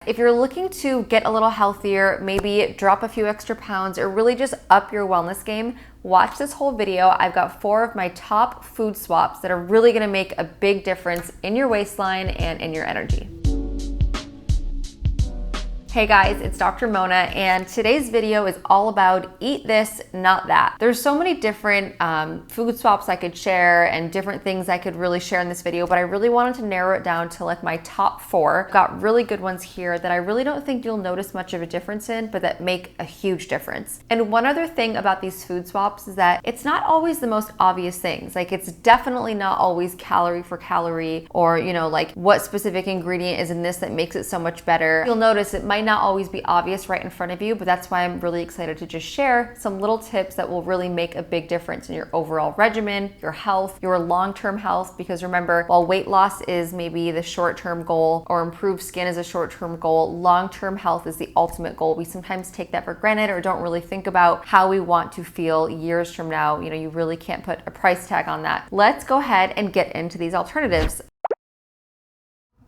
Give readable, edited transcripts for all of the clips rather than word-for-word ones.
If you're looking to get a little healthier, maybe drop a few extra pounds, or really just up your wellness game, watch this whole video. I've got 4 of my top food swaps that are really gonna make a big difference in your waistline and in your energy. Hey guys, it's Dr. Mona, and today's video is all about eat this, not that. There's so many different food swaps I could share and different things I could really share in this video, but I really wanted to narrow it down to like my top 4. I've got really good ones here that I really don't think you'll notice much of a difference in, but that make a huge difference. And one other thing about these food swaps is that it's not always the most obvious things. Like, it's definitely not always calorie for calorie, or like what specific ingredient is in this that makes it so much better. You'll notice it might not always be obvious right in front of you, but that's why I'm really excited to just share some little tips that will really make a big difference in your overall regimen, your health, your long-term health. Because remember, while weight loss is maybe the short-term goal, or improved skin is a short-term goal, long-term health is the ultimate goal. We sometimes take that for granted or don't really think about how we want to feel years from now. You really can't put a price tag on that. Let's go ahead and get into these alternatives.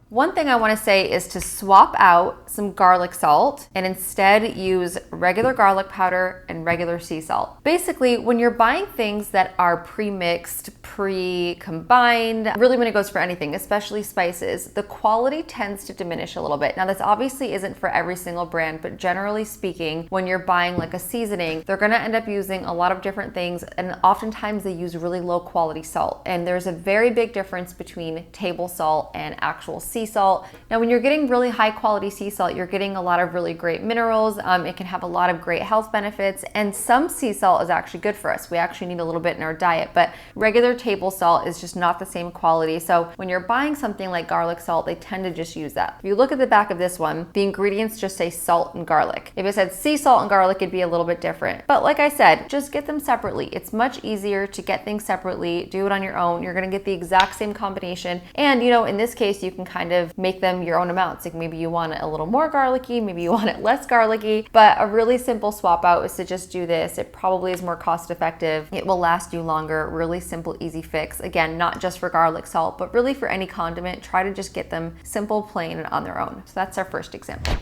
One thing I want to say is to swap out some garlic salt and instead use regular garlic powder and regular sea salt. Basically, when you're buying things that are pre-mixed, pre-combined, really when it goes for anything, especially spices, the quality tends to diminish a little bit. Now, this obviously isn't for every single brand, but generally speaking, when you're buying like a seasoning, they're going to end up using a lot of different things, and oftentimes they use really low quality salt. And there's a very big difference between table salt and actual sea salt. Now, when you're getting really high quality sea salt, you're getting a lot of really great minerals. It can have a lot of great health benefits, and some sea salt is actually good for us. We actually need a little bit in our diet, but regular table salt is just not the same quality. So when you're buying something like garlic salt, they tend to just use that. If you look at the back of this one, the ingredients just say salt and garlic. If it said sea salt and garlic, it'd be a little bit different. But like I said, just get them separately. It's much easier to get things separately. Do it on your own. You're gonna get the exact same combination. And in this case, you can kind of make them your own amounts. Like, maybe you want it a little more garlicky, maybe you want it less garlicky, but a really simple swap out is to just do this. It probably is more cost effective. It will last you longer. Really simple, easy fix. Again, not just for garlic salt, but really for any condiment. Try to just get them simple, plain, and on their own. So that's our first example.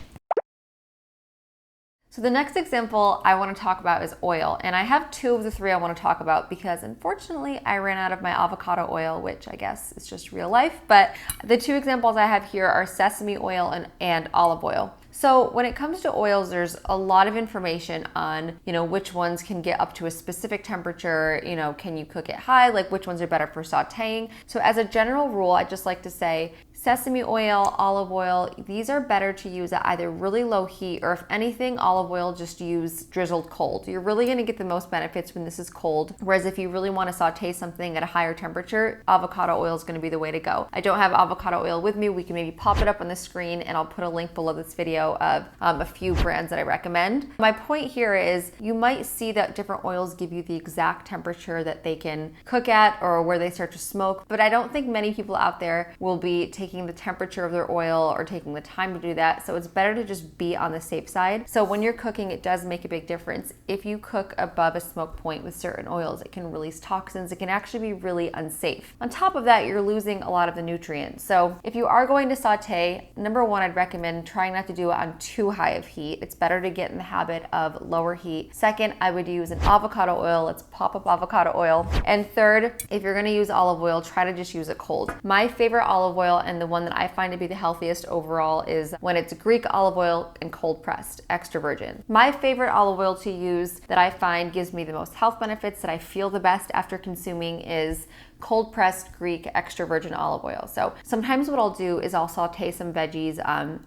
So the next example I want to talk about is oil, and I have 2 of the 3 I want to talk about because unfortunately I ran out of my avocado oil, which I guess is just real life, but the 2 examples I have here are sesame oil and olive oil. So when it comes to oils, there's a lot of information on, which ones can get up to a specific temperature, can you cook it high, like which ones are better for sauteing. So as a general rule, I just like to say sesame oil, olive oil, these are better to use at either really low heat, or if anything, olive oil, just use drizzled cold. You're really gonna get the most benefits when this is cold. Whereas if you really wanna saute something at a higher temperature, avocado oil is gonna be the way to go. I don't have avocado oil with me. We can maybe pop it up on the screen, and I'll put a link below this video of a few brands that I recommend. My point here is you might see that different oils give you the exact temperature that they can cook at or where they start to smoke, but I don't think many people out there will be taking the temperature of their oil or taking the time to do that. So it's better to just be on the safe side. So when you're cooking, it does make a big difference. If you cook above a smoke point with certain oils, it can release toxins. It can actually be really unsafe. On top of that, you're losing a lot of the nutrients. So if you are going to saute, number 1, I'd recommend trying not to do it on too high of heat. It's better to get in the habit of lower heat. Second, I would use an avocado oil. Let's pop up avocado oil. And third, if you're gonna use olive oil, try to just use it cold. My favorite olive oil, and the one that I find to be the healthiest overall, is when it's Greek olive oil and cold pressed, extra virgin. My favorite olive oil to use that I find gives me the most health benefits, that I feel the best after consuming, is cold pressed Greek extra virgin olive oil. So sometimes what I'll do is I'll saute some veggies,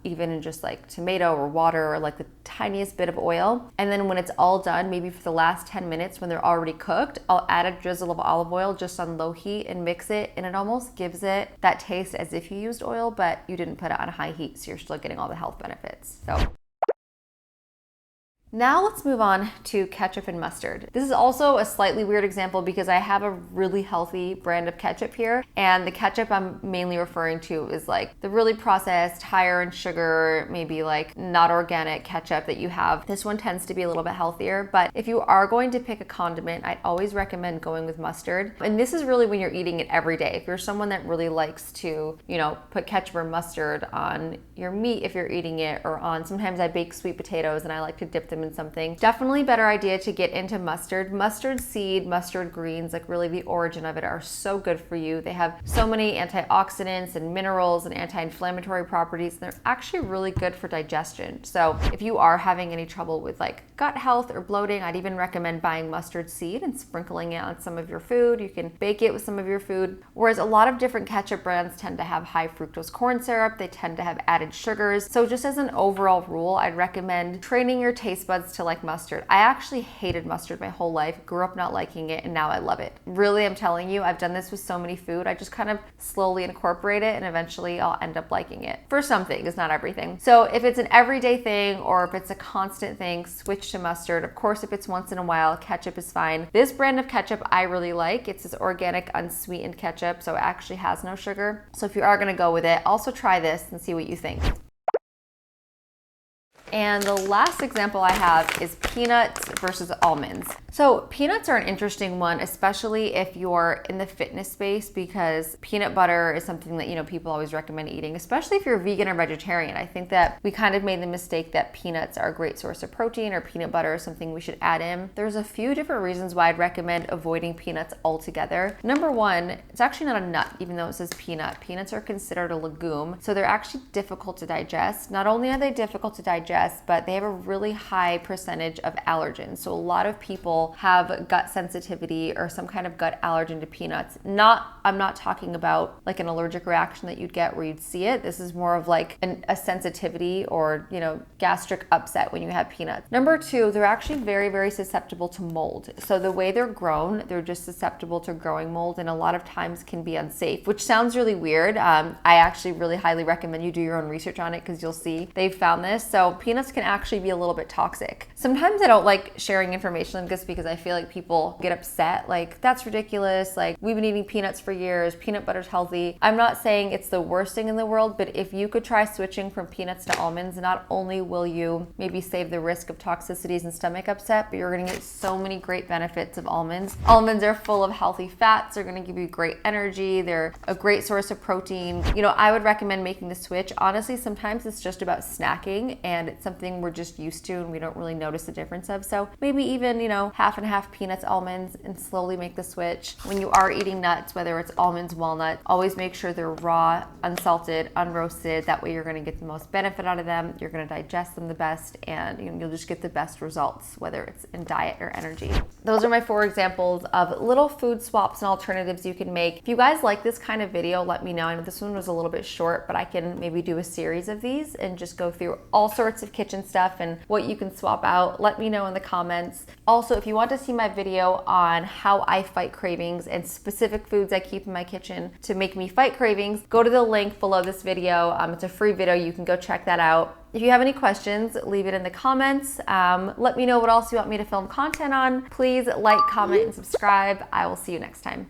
even in just like tomato or water or like the tiniest bit of oil. And then when it's all done, maybe for the last 10 minutes when they're already cooked, I'll add a drizzle of olive oil just on low heat and mix it. And it almost gives it that taste as if you used oil, but you didn't put it on high heat. So you're still getting all the health benefits. So Now let's move on to ketchup and mustard. This is also a slightly weird example because I have a really healthy brand of ketchup here, and the ketchup I'm mainly referring to is like the really processed, higher in sugar, maybe like not organic ketchup that you have. This one tends to be a little bit healthier, but if you are going to pick a condiment, I'd always recommend going with mustard. And this is really when you're eating it every day. If you're someone that really likes to, put ketchup or mustard on your meat if you're eating it, or on, sometimes I bake sweet potatoes and I like to dip them in something. Definitely better idea to get into mustard. Mustard seed, mustard greens, like really the origin of it, are so good for you. They have so many antioxidants and minerals and anti-inflammatory properties, and they're actually really good for digestion. So if you are having any trouble with like gut health or bloating, I'd even recommend buying mustard seed and sprinkling it on some of your food. You can bake it with some of your food. Whereas a lot of different ketchup brands tend to have high fructose corn syrup. They tend to have added sugars. So just as an overall rule, I'd recommend training your taste buds to like mustard. I actually hated mustard my whole life, grew up not liking it, and now I love it. Really, I'm telling you, I've done this with so many food. I just kind of slowly incorporate it, and eventually I'll end up liking it. For some things, not everything. So if it's an everyday thing or if it's a constant thing, switch to mustard. Of course, if it's once in a while, ketchup is fine. This brand of ketchup I really like. It's this organic, unsweetened ketchup, so it actually has no sugar. So if you are gonna go with it, also try this and see what you think. And the last example I have is peanuts versus almonds. So peanuts are an interesting one, especially if you're in the fitness space, because peanut butter is something that, people always recommend eating, especially if you're vegan or vegetarian. I think that we kind of made the mistake that peanuts are a great source of protein, or peanut butter is something we should add in. There's a few different reasons why I'd recommend avoiding peanuts altogether. Number one, it's actually not a nut, even though it says peanut. Peanuts are considered a legume, so they're actually difficult to digest. Not only are they difficult to digest, but they have a really high percentage of allergens. So a lot of people have gut sensitivity or some kind of gut allergen to peanuts. I'm not talking about like an allergic reaction that you'd get where you'd see it. This is more of like a sensitivity or, gastric upset when you have peanuts. Number two, they're actually very, very susceptible to mold. So the way they're grown, they're just susceptible to growing mold, and a lot of times can be unsafe, which sounds really weird. I actually really highly recommend you do your own research on it, because you'll see they've found this. So peanuts can actually be a little bit toxic. Sometimes I don't like sharing information like this because I feel like people get upset, like, that's ridiculous, like, we've been eating peanuts for years, peanut butter's healthy. I'm not saying it's the worst thing in the world, but if you could try switching from peanuts to almonds, not only will you maybe save the risk of toxicities and stomach upset, but you're gonna get so many great benefits of almonds. Almonds are full of healthy fats. They're gonna give you great energy. They're a great source of protein. I would recommend making the switch. Honestly, sometimes it's just about snacking, and it's something we're just used to and we don't really notice the difference of. So maybe even, half and half peanuts, almonds, and slowly make the switch. When you are eating nuts, whether it's almonds, walnuts, always make sure they're raw, unsalted, unroasted. That way you're gonna get the most benefit out of them. You're gonna digest them the best, and you'll just get the best results, whether it's in diet or energy. Those are my 4 examples of little food swaps and alternatives you can make. If you guys like this kind of video, let me know. I know this one was a little bit short, but I can maybe do a series of these and just go through all sorts of kitchen stuff and what you can swap out. Let me know in the comments. Also, if you want to see my video on how I fight cravings and specific foods I keep in my kitchen to make me fight cravings, go to the link below this video. It's a free video. You can go check that out. If you have any questions, leave it in the comments. Let me know what else you want me to film content on. Please like, comment, and subscribe. I will see you next time.